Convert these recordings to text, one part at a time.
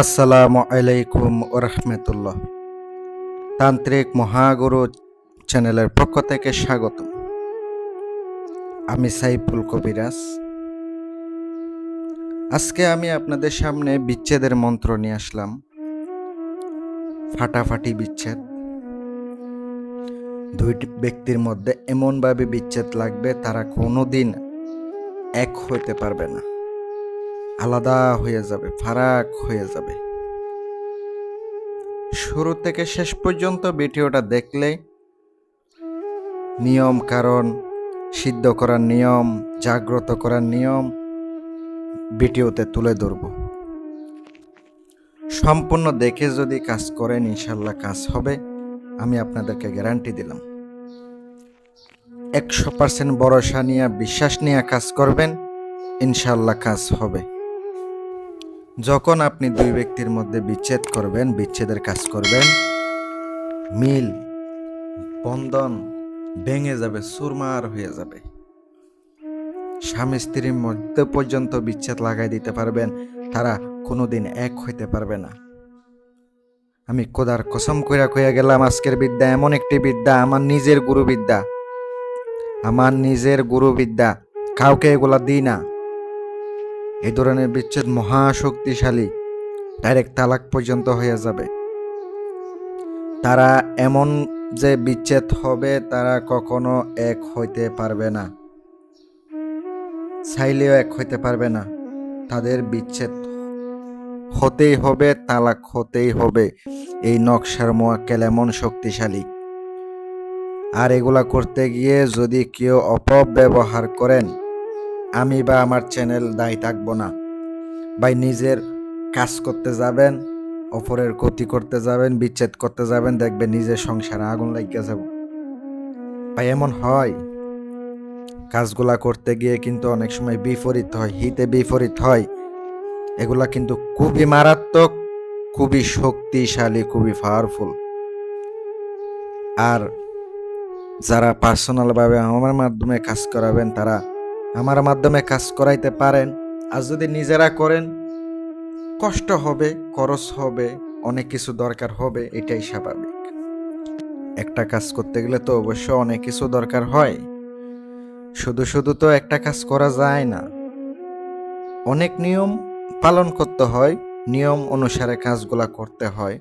আসসালামু আলাইকুম ওরহমতুল্লাহ। তান্ত্রিক মহাগুরু চ্যানেলের পক্ষ থেকে স্বাগতম। আমি সাইফুল কবিরাজ। আজকে আমি আপনাদের সামনে বিচ্ছেদের মন্ত্র নিয়ে আসলাম। ফাটাফাটি বিচ্ছেদ। দুইটি ব্যক্তির মধ্যে এমনভাবে বিচ্ছেদ লাগবে তারা কোনোদিন এক হইতে পারবে না, আলাদা হয়ে যাবে, ফারাক হয়ে যাবে। শুরু থেকে শেষ পর্যন্ত ভিডিওটা দেখলে নিয়ম কারণ, সিদ্ধ করার নিয়ম, জাগ্রত করার নিয়ম ভিডিওতে তুলে ধরব। সম্পূর্ণ দেখে যদি কাজ করেন ইনশাল্লাহ কাজ হবে, আমি আপনাদেরকে গ্যারান্টি দিলাম। 100% ভরসা নিয়ে, বিশ্বাস নিয়ে কাজ করবেন, ইনশাল্লাহ কাজ হবে। যখন আপনি দুই ব্যক্তির মধ্যে বিচ্ছেদ করবেন, বিচ্ছেদের কাজ করবেন, মিল বন্ধন ভেঙে যাবে, চুরমার হয়ে যাবে। স্বামী স্ত্রীর মধ্যে পর্যন্ত বিচ্ছেদ লাগাই দিতে পারবেন, তারা কোনোদিন এক হইতে পারবে না। আমি খোদার কসম কইরা কইয়া গেলাম, আজকের বিদ্যা এমন একটি বিদ্যা, আমার নিজের গুরুবিদ্যা, কাউকে এগুলা দিই না। এই ধরনের বিচ্ছেদ মহাশক্তিশালী, ডাইরেক্ট তালাক পর্যন্ত হয়ে যাবে। তারা এমন যে বিচ্ছেদ হবে, তারা কখনো এক হইতে পারবে না, চাইলেও এক হইতে পারবে না। তাদের বিচ্ছেদ হতেই হবে, তালাক হতেই হবে। এই নকশার মোয়াক্কেল এমন শক্তিশালী। আর এগুলা করতে গিয়ে যদি কেউ অপব্যবহার করেন, আমি বা আমার চ্যানেল দায়ী থাকবো না। ভাই, নিজের কাজ করতে যাবেন, অপরের ক্ষতি করতে যাবেন, বিচ্ছেদ করতে যাবেন, দেখবেন নিজের সংসারে আগুন লাগিয়ে যাব। ভাই, এমন হয়। কাজগুলা করতে গিয়ে কিন্তু অনেক সময় বিপরীত হয়, হিতে বিপরীত হয়। এগুলা কিন্তু খুবই মারাত্মক, খুবই শক্তিশালী, খুবই পাওয়ারফুল। আর যারা পার্সোনালভাবে আমার মাধ্যমে কাজ করাবেন, তারা আমার মাধ্যমে কাজ করাইতে পারেন। আর যদি নিজেরা করেন, কষ্ট হবে, খরচ হবে, অনেক কিছু দরকার হবে, এটাই স্বাভাবিক। একটা কাজ করতে গেলে তো অবশ্য অনেক কিছু দরকার হয়। শুধু শুধু তো একটা কাজ করা যায় না, অনেক নিয়ম পালন করতে হয়, নিয়ম অনুসারে কাজগুলা করতে হয়,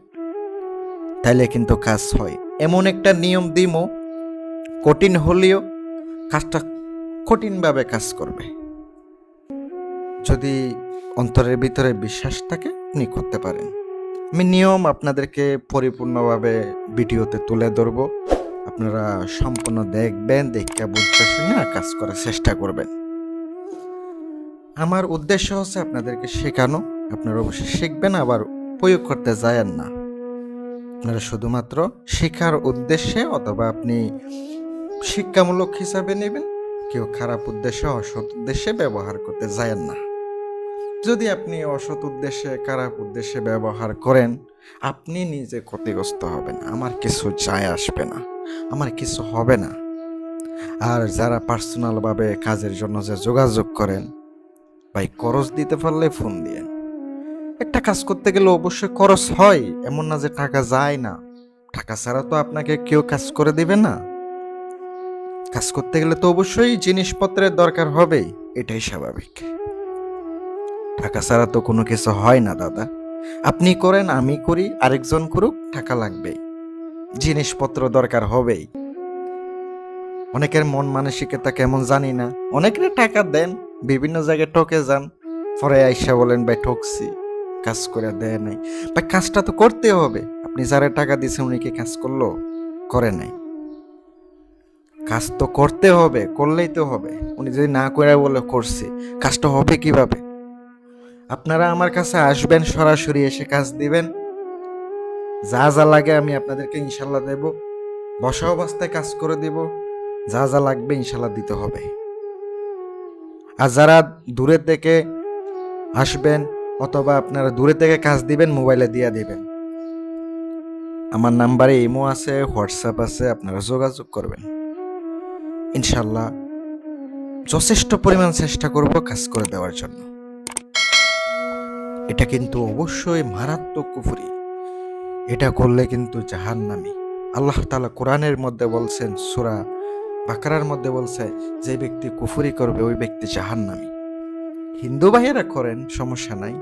তাইলে কিন্তু কাজ হয়। এমন একটা নিয়ম দিমো, কঠিন হলেও কাজটা কঠিনভাবে কাজ করবে। যদি অন্তরের ভিতরে বিশ্বাস থাকে, আপনি করতে পারেন। আমি নিয়ম আপনাদেরকে পরিপূর্ণভাবে ভিডিওতে তুলে ধরব। আপনারা সম্পূর্ণ দেখবেন, দেখে বুঝতে শুনে কাজ করার চেষ্টা করবেন। আমার উদ্দেশ্য হচ্ছে আপনাদেরকে শেখানো। আপনারা অবশ্যই শিখবেন, আবার প্রয়োগ করতে যায়েন না। আপনারা শুধুমাত্র শেখার উদ্দেশ্যে অথবা আপনি শিক্ষামূলক হিসাবে নেবেন। কেউ খারাপ উদ্দেশ্যে, অসৎ উদ্দেশ্যে ব্যবহার করতে যায়েন না। যদি আপনি অসৎ উদ্দেশ্যে, খারাপ উদ্দেশ্যে ব্যবহার করেন, আপনি নিজে ক্ষতিগ্রস্ত হবেন, আমার কিছু যায় আসবে না, আমার কিছু হবে না। আর যারা পার্সোনালভাবে কাজের জন্য যে যোগাযোগ করেন, ভাই খরচ দিতে পারলে ফোন দিয়েন। একটা কাজ করতে গেলে অবশ্যই খরচ হয়, এমন না যে টাকা যায় না। টাকা ছাড়া তো আপনাকে কেউ কাজ করে দিবে না। কাজ করতে গেলে তো অবশ্যই জিনিসপত্রের দরকার হবেই, এটাই স্বাভাবিক। টাকা ছাড়া তো কোনো কিছু হয় না দাদা। আপনি করেন, আমি করি, আরেকজন করুক, টাকা লাগবেই, জিনিসপত্র দরকার হবেই। অনেকের মন মানসিকতা কেমন জানি না, অনেকের টাকা দেন, বিভিন্ন জায়গায় ঠকে যান, পরে আইসা বলেন ভাই ঠকছি, কাজ করে দেয় নাই। ভাই, কাজটা তো করতে হবে। আপনি যারা টাকা দিয়েছেন, উনি কি কাজ করলো? করে নাই। কাজ তো করতে হবে, করলেই তো হবে। উনি যদি না করে বলে করছি, কাজটা হবে কিভাবে? আপনারা আমার কাছে আসবেন, সরাসরি এসে কাজ দিবেন। যা যা লাগে আমি আপনাদেরকে ইনশাল্লাহ দেব। বসা অবস্থায় কাজ করে দেব। যা যা লাগবে ইনশাল্লাহ দিতে হবে। আর যারা দূরে থেকে আসবেন অথবা আপনারা দূরে থেকে কাজ দিবেন, মোবাইলে দিয়ে দিবেন। আমার নাম্বারে ইমো আছে, হোয়াটসঅ্যাপ আছে, আপনারা যোগাযোগ করবেন। ইনশাল্লাহ যথেষ্ট পরিমাণ চেষ্টা করব কাজ করে দেওয়ার জন্য। এটা কিন্তু অবশ্যই মারাত্মক কুফরি। এটা করলে কিন্তু জাহান্নামী। আল্লাহ তাআলা কোরআনের মধ্যে বলছেন, সূরা বাকারার মধ্যে বলছে, যে ব্যক্তি কুফরি করবে ওই ব্যক্তি জাহান্নামী। হিন্দু ভাইয়েরা করেন, সমস্যা নাই।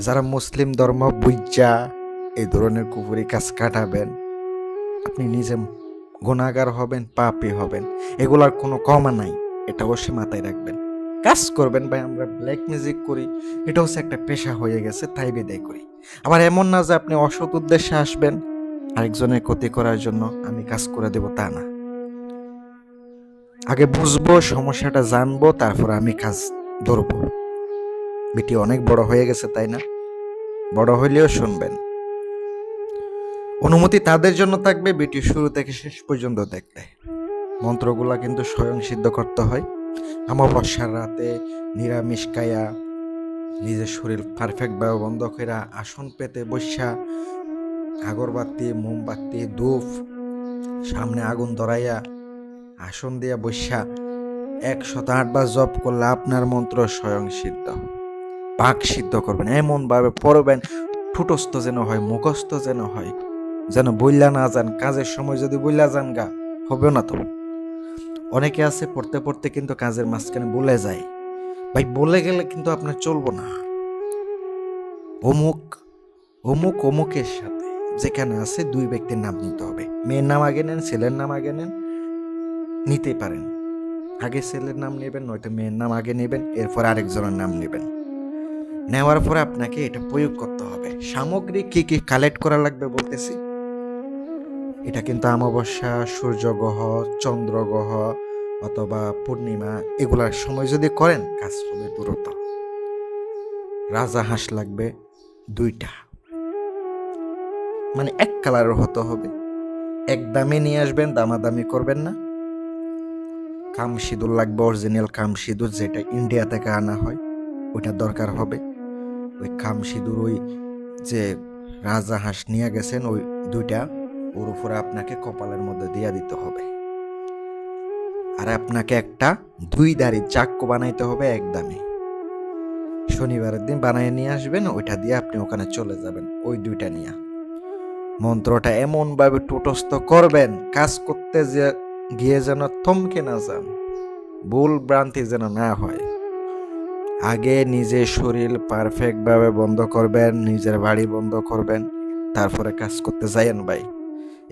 যারা মুসলিম ধর্ম বুইজ্জা এই ধরনের কুফরি কাজ কাটাবেন, আপনি নিজে গুনাহগার হবেন, পাপী হবেন। এগুলার কোনো কমা নাই, এটা অবশ্যই মাথায় রাখবেন। কাজ করবেন ভাই, আমরা ব্ল্যাক মিউজিক করি, এটা হচ্ছে একটা পেশা হয়ে গেছে, তাই বিদায় করি। আবার এমন না যে আপনি অসৎ উদ্দেশ্যে আসবেন আরেকজনের ক্ষতি করার জন্য আমি কাজ করে দেব, তা না। আগে বুঝবো, সমস্যাটা জানবো, তারপর আমি কাজ ধরবো। ভিডিও অনেক বড় হয়ে গেছে, তাই না? বড় হইলেও শুনবেন। অনুমতি তাদের জন্য থাকবে ভিডিও শুরু থেকে শেষ পর্যন্ত দেখলে। মন্ত্রগুলা কিন্তু স্বয়ং সিদ্ধ করতে হয়। অমাবস্যার রাতে নিরামিষ খাইয়া নিজের শরীর পারফেক্টভাবে বন্ধ কইরা আসন পেতে বসা, আগরবাতি, মোমবাতি, ধূপ সামনে আগুন ধরাইয়া আসন দিয়া বসা 108 বার জপ করলে আপনার মন্ত্র স্বয়ং সিদ্ধ। পাক সিদ্ধ করবেন, এমন ভাবে পড়বেন ঠুটস্থ যেন হয়, মুখস্থ যেন হয়, যেন বইলা না যান। কাজের সময় যদি বইলা যান গা, হবে না তো। অনেকে আছে পড়তে পড়তে কিন্তু কাজের মাঝখানে বলে যায়। ভাই, বলে গেলে কিন্তু আপনার চলবো না। অমুক অমুক অমুকের সাথে যেখানে আছে 2 ব্যক্তির নাম নিতে হবে। মেয়ের নাম আগে নেন, ছেলের নাম আগে নেন, নিতেই পারেন। আগে ছেলের নাম নেবেন, নয়তো মেয়ের নাম আগে নেবেন, এরপর আরেকজনের নাম নেবেন। নেওয়ার পরে আপনাকে এটা প্রয়োগ করতে হবে। সামগ্রী কি কি কালেক্ট করা লাগবে বলতেছি। এটা কিন্তু অমাবস্যা, সূর্যগ্রহ, চন্দ্রগ্রহ অথবা পূর্ণিমা এগুলার সময় যদি করেন কাজ হবে দ্রুত। রাজা হাঁস লাগবে 2টা, মানে 1 কালারের হতে হবে। একদমই নিয়ে আসবেন, দামাদামি করবেন না। কাম সিঁদুর লাগবে, অরিজিনাল কাম সিঁদুর, যেটা ইন্ডিয়া থেকে আনা হয়, ওইটা দরকার হবে। ওই কাম সিঁদুর, ওই যে রাজা হাঁস নিয়ে গেছেন, ওই 2টা ওর উপরে আপনাকে কপালের মধ্যে দিয়ে দিতে হবে। আর আপনাকে একটা 2 দাড়ির চাক্কু বানাইতে হবে একদমই। শনিবারের দিন বানিয়ে নিয়ে আসবেন, ওইটা দিয়ে আপনি ওখানে চলে যাবেন, ওই 2টা নিয়ে। মন্ত্রটা এমন ভাবে টুটস্থ করবেন, কাজ করতে গিয়ে যেন থমকে না যান, ভুল ভ্রান্তি যেন না হয়। আগে নিজের শরীর পারফেক্ট ভাবে বন্ধ করবেন, নিজের বাড়ি বন্ধ করবেন, তারপরে কাজ করতে যাইয়েন ভাই।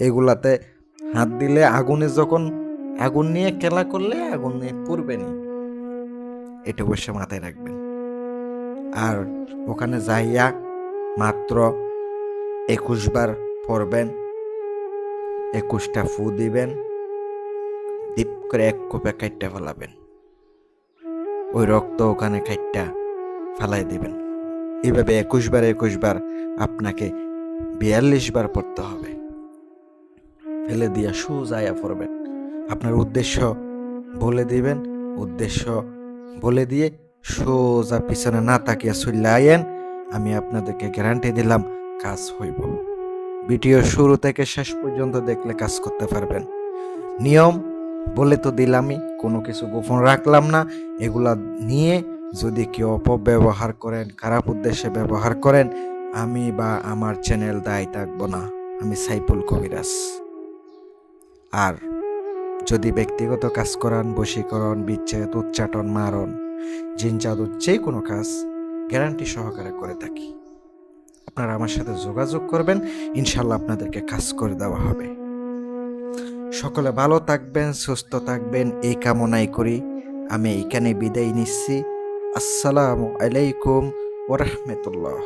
এগুলাতে হাত দিলে আগুনে, যখন আগুন নিয়ে খেলা করলে আগুন নিয়ে পুড়বেনি, এটা অবশ্যই মাথায় রাখবেন। আর ওখানে যাইয়া মাত্র 21 বার পড়বেন, 21টা ফু দিবেন, ডিপ করে 1 কোপে কাইটটা ফেলাবেন, ওই রক্ত ওখানে কাইটটা ফালাই দিবেন। এইভাবে 21 বার আপনাকে 42 বার পড়তে হবে। ফেলে দিয়া সোজায়া পড়বেন। আপনার উদ্দেশ্য বলে দিবেন, উদ্দেশ্য বলে দিয়ে সোজা পিছনে না তাকিয়ে চলে আইয়েন। আমি আপনাদেরকে গ্যারান্টি দিলাম কাজ হইব। ভিডিও শুরু থেকে শেষ পর্যন্ত দেখলে কাজ করতে পারবেন। নিয়ম বলে তো দিলামই, কোনো কিছু গোপন রাখলাম না। এগুলা নিয়ে যদি কেউ অপব্যবহার করেন, খারাপ উদ্দেশ্যে ব্যবহার করেন, আমি বা আমার চ্যানেল দায়ী থাকবো না। আমি সাইফুল কবিরাজ। আর যদি ব্যক্তিগত কাজ করান, বশীকরণ, বিচ্ছেদ, উচ্চাটন, মারণ, জিন জাদু, যে কোনো কাজ গ্যারান্টি সহকারে করে থাকি। আপনারা আমার সাথে যোগাযোগ করবেন, ইনশাল্লাহ আপনাদেরকে কাজ করে দেওয়া হবে। সকলে ভালো থাকবেন, সুস্থ থাকবেন, এই কামনাই করি। আমি এখানে বিদায় নিচ্ছি। আসসালামু আলাইকুম ওয়া রাহমাতুল্লাহ।